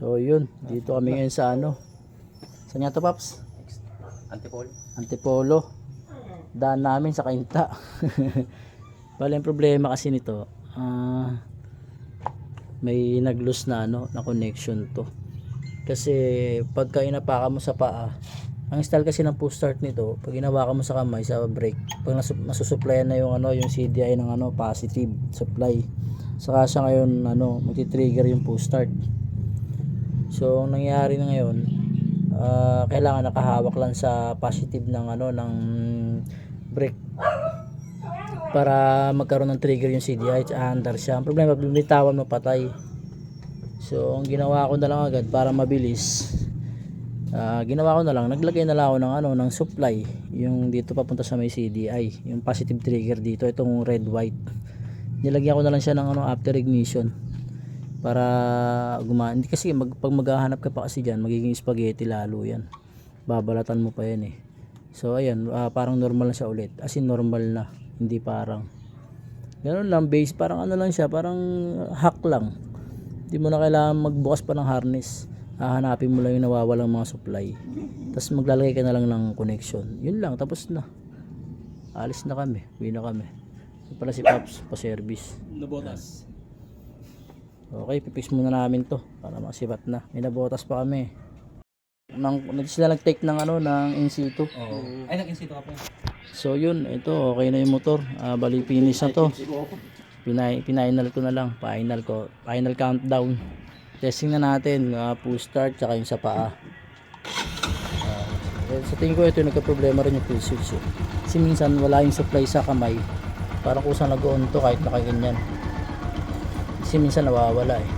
So yun, dito kami ngayon sa ano. Saan nga to, Paps? Antipolo. Antipolo. Daan namin sa Kainta. Bale, ang problema kasi nito, may nag-loose na ano, na connection to. Kasi pagka inapakan mo sa paa, ang style kasi ng push start nito, pag inawakan mo sa kamay sa brake, pag nasusupplyan na yung ano, yung CDI ng ano, positive supply. Saka siya ngayon ano, magti-trigger yung push start. So ang nangyayari na ngayon, kailangan nakahawak lang sa positive ng ano, ng brake para magkaroon ng trigger yung CDI at andar siya. Ang problema, bimitawan mo patay. So ang ginawa ko na lang agad para mabilis, ginawa ko na lang, naglagay na lang ako ng ano, ng supply, yung dito papunta sa may CDI, yung positive trigger dito, itong red white. Nilagyan ko na lang siya ng ano, after ignition para gumana. Hindi kasi pag maghahanap ka pa kasi diyan, magiging spaghetti lalo yan, babalatan mo pa yan eh. So ayan, parang normal na siya ulit, as in normal na, hindi parang ganoon lang base, parang ano lang siya, parang hack lang. Hindi mo na kailangan magbukas pa ng harness, hahanapin mo lang yung nawawalang mga supply, tapos maglalagay ka na lang ng connection, yun lang, tapos na. Alis na kami, uwi na kami. Ito pala si Pops pa service. Nabotas. Okay, pipix muna namin to para masibat na. May nabotas pa kami. Sila nag-take ng ano, ng in situ. Ay, nag-insito ka pa. So yun, ito okay na yung motor. Bali finish na to. Final ko na lang, final countdown. Testing na natin, push start tsaka yung sa paa. Sa tingin ko ito yung nagka-problema rin yung pull switch. Kasi minsan wala yung supply sa kamay. Parang kusang nag-on to kahit nakaganyan. Kasi minsan nawawala eh.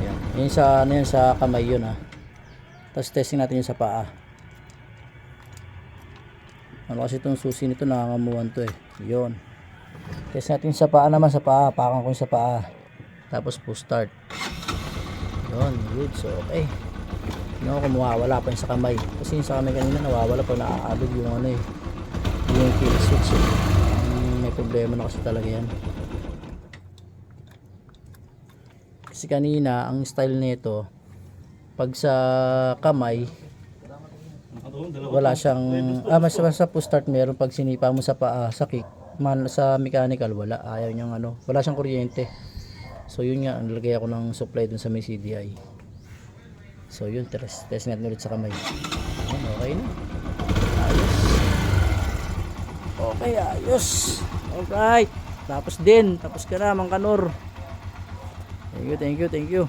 Yan. Yun sa, ano yun, sa kamay yun ha. Tapos testing natin yung sa paa. Ano kasi itong susi nito, nangangamuhan to eh. Yun. Test natin sa paa naman, sa paa. Pakan ko yung sa paa. Tapos push start. Yun, good. So okay. Tingnan ko kung mawawala pa yung sa kamay. Kasi yung sa kamay kanina nawawala pag naaalog yung ano eh, yung kill switch eh. May problema na kasi talaga yan. Kasi kanina ang style nito, pag sa kamay wala siyang mas sa push start meron, pag sinipa mo sa paa, sa kick man, sa mechanical wala, ayaw niyang ano, wala siyang kuryente. So yun nga, nilagay ako ng supply dun sa may CDI. So yun, test natin ulit sa kamay. Ayan, okay na, ayos. Okay, ayos. Alright, tapos ka na Mang Kanor. Thank you.